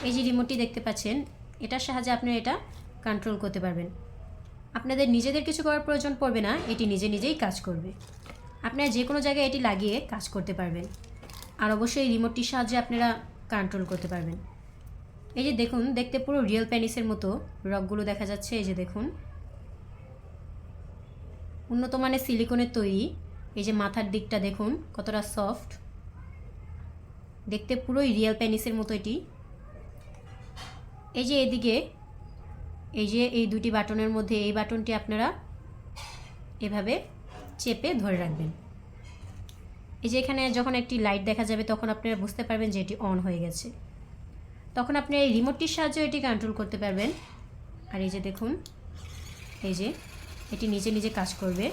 এই যে রিমোটটি দেখতে পাচ্ছেন, এটার সাহায্যে আপনারা এটা কন্ট্রোল করতে পারবেন। আপনাদের নিজেদের কিছু করার প্রয়োজন পড়বে না, এটি নিজে নিজেই কাজ করবে। আপনারা যে কোনো জায়গায় এটি লাগিয়ে কাজ করতে পারবেন। আর অবশ্যই এই রিমোটটির সাহায্যে আপনারা কন্ট্রোল করতে পারবেন। এই যে দেখুন, দেখতে পুরো রিয়েল পেনিসের মতো রগগুলো দেখা যাচ্ছে। এই যে দেখুন, উন্নত মানের সিলিকনের তৈরি। এই যে মাথার দিকটা দেখুন কতটা সফট, দেখতে পুরোই রিয়েল পেনিসের মতো এটি। এই যে এদিকে, এই যে এই দুটি বাটনের মধ্যে এই বাটনটি আপনারা এভাবে চেপে ধরে রাখবেন। এই যে এখানে যখন একটি লাইট দেখা যাবে তখন আপনারা বুঝতে পারবেন যে এটি অন হয়ে গেছে। তখন আপনি এই রিমোটটির সাহায্যে এটি কন্ট্রোল করতে পারবেন। আর এই যে দেখুন, এই যে এটি নিজে নিজে কাজ করবে,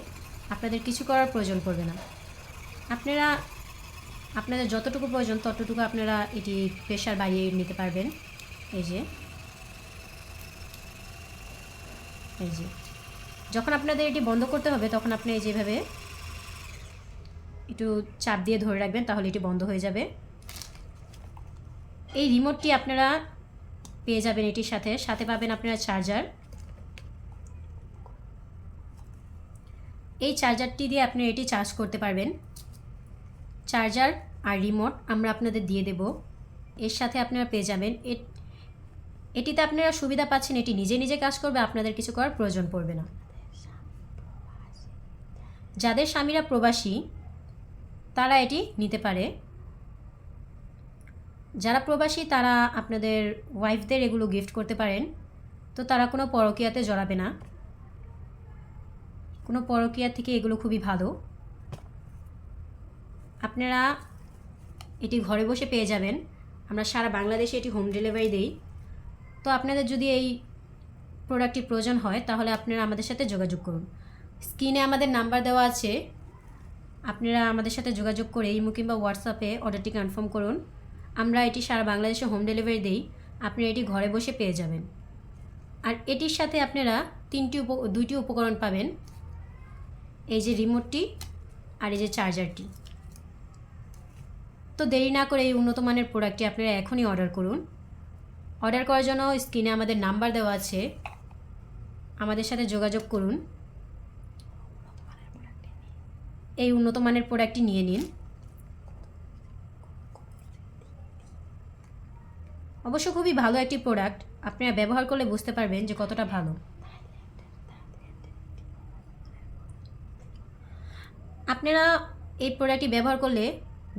আপনাদের কিছু করার প্রয়োজন পড়বে না। আপনাদের যতটুকু প্রয়োজন ততটুকু আপনারা এটি প্রেশার বাড়িয়ে নিতে পারবেন। এই যে যখন আপনাদের এটি বন্ধ করতে হবে তখন আপনি এই যেভাবে একটু চাপ দিয়ে ধরে রাখবেন, তাহলে এটি বন্ধ হয়ে যাবে। এই রিমোটটি আপনারা পেয়ে যাবেন, এটির সাথে পাবেন আপনারা চার্জার। এই চার্জারটি দিয়ে আপনি এটি চার্জ করতে পারবেন। চার্জার আর রিমোট আমরা আপনাদের দিয়ে দেব, এর সাথে আপনারা পেয়ে যাবেন। এটিতে আপনারা সুবিধা পাচ্ছেন, এটি নিজে নিজে কাজ করবে, আপনাদের কিছু করার প্রয়োজন পড়বে না। যাদের স্বামীরা প্রবাসী তারা এটি নিতে পারে। যারা প্রবাসী তারা আপনাদের ওয়াইফদের এগুলো গিফট করতে পারেন, তো তারা কোনো পরকীয়াতে জড়াবে না। কোনো পরকীয়া থেকে এগুলো খুবই ভালো। আপনারা এটি ঘরে বসে পেয়ে যাবেন, আমরা সারা বাংলাদেশে এটি হোম ডেলিভারি দিই। তো আপনাদের যদি এই প্রোডাক্টটি প্রয়োজন হয় তাহলে আপনারা আমাদের সাথে যোগাযোগ করুন। স্ক্রিনে আমাদের নাম্বার দেওয়া আছে, আপনারা আমাদের সাথে যোগাযোগ করে ইমো কিংবা হোয়াটসঅ্যাপে অর্ডারটি কনফার্ম করুন। আমরা এটি সারা বাংলাদেশে হোম ডেলিভারি দিই, আপনারা এটি ঘরে বসে পেয়ে যাবেন। আর এটির সাথে আপনারা দুইটি উপকরণ পাবেন, এই যে রিমোটটি আর এই যে চার্জারটি। তো দেরি না করে এই উন্নত মানের প্রোডাক্টটি আপনারা এখনই অর্ডার করুন। অর্ডার করার জন্য স্ক্রিনে আমাদের নাম্বার দেওয়া আছে, আমাদের সাথে যোগাযোগ করুন। এই উন্নত মানের প্রোডাক্টটি নিয়ে নিন। অবশ্য খুবই ভালো একটি প্রোডাক্ট, আপনারা ব্যবহার করলে বুঝতে পারবেন যে কতটা ভালো। আপনারা এই প্রোডাক্টটি ব্যবহার করলে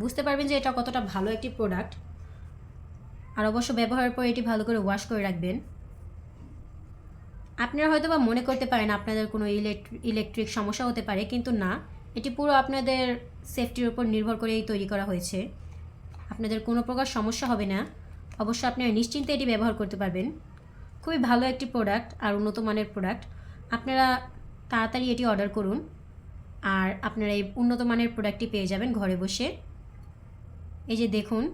বুঝতে পারবেন যে এটা কতটা ভালো একটি প্রোডাক্ট। আর অবশ্য ব্যবহারের পর এটি ভালো করে ওয়াশ করে রাখবেন। আপনারা হয়তো বা মনে করতে পারেন আপনাদের কোনো ইলেকট্রিক সমস্যা হতে পারে, কিন্তু না, এটি পুরো আপনাদের সেফটির উপর নির্ভর করেই তৈরি করা হয়েছে। আপনাদের কোনো প্রকার সমস্যা হবে না। অবশ্য আপনারা নিশ্চিন্তে এটি ব্যবহার করতে পারবেন। খুবই ভালো একটি প্রোডাক্ট আর উন্নত মানের প্রোডাক্ট। আপনারা তাড়াতাড়ি এটি অর্ডার করুন, আর আপনারা এই উন্নত মানের প্রোডাক্টটি পেয়ে যাবেন ঘরে বসে। এই যে দেখুন,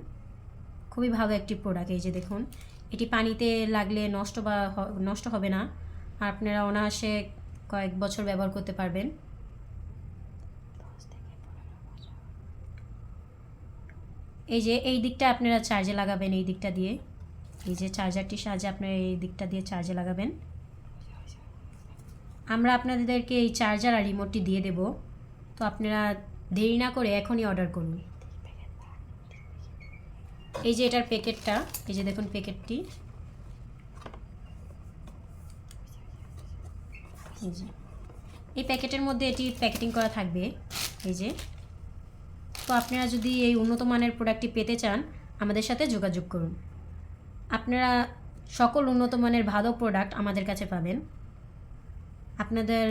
খুবই ভালো একটি প্রোডাক্ট। এই যে দেখুন, এটি পানিতে লাগলে নষ্ট হবে না, আর আপনারা অনায়াসে কয়েক বছর ব্যবহার করতে পারবেন। এই যে এই দিকটা আপনারা চার্জে লাগাবেন, এই দিকটা দিয়ে, এই যে চার্জারটির সাহায্যে আপনারা এই দিকটা দিয়ে চার্জে লাগাবেন। আমরা আপনাদেরকে এই চার্জার আর রিমোটটি দিয়ে দেব, তো আপনারা দেরি না করে এখনই অর্ডার করুন। এই যে এটার প্যাকেটটা, এই যে দেখুন প্যাকেটটি, এই প্যাকেটের মধ্যে এটি প্যাকেটিং করা থাকবে। এই যে, তো আপনারা যদি এই উন্নত মানের প্রোডাক্টটি পেতে চান আমাদের সাথে যোগাযোগ করুন। আপনারা সকল উন্নত মানের ভালো প্রোডাক্ট আমাদের কাছে পাবেন। আপনাদের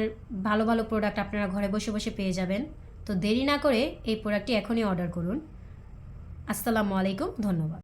ভালো ভালো প্রোডাক্ট আপনারা ঘরে বসে বসে পেয়ে যাবেন। তো দেরি না করে এই প্রোডাক্টটি এখনই অর্ডার করুন। আসসালামু আলাইকুম, ধন্যবাদ।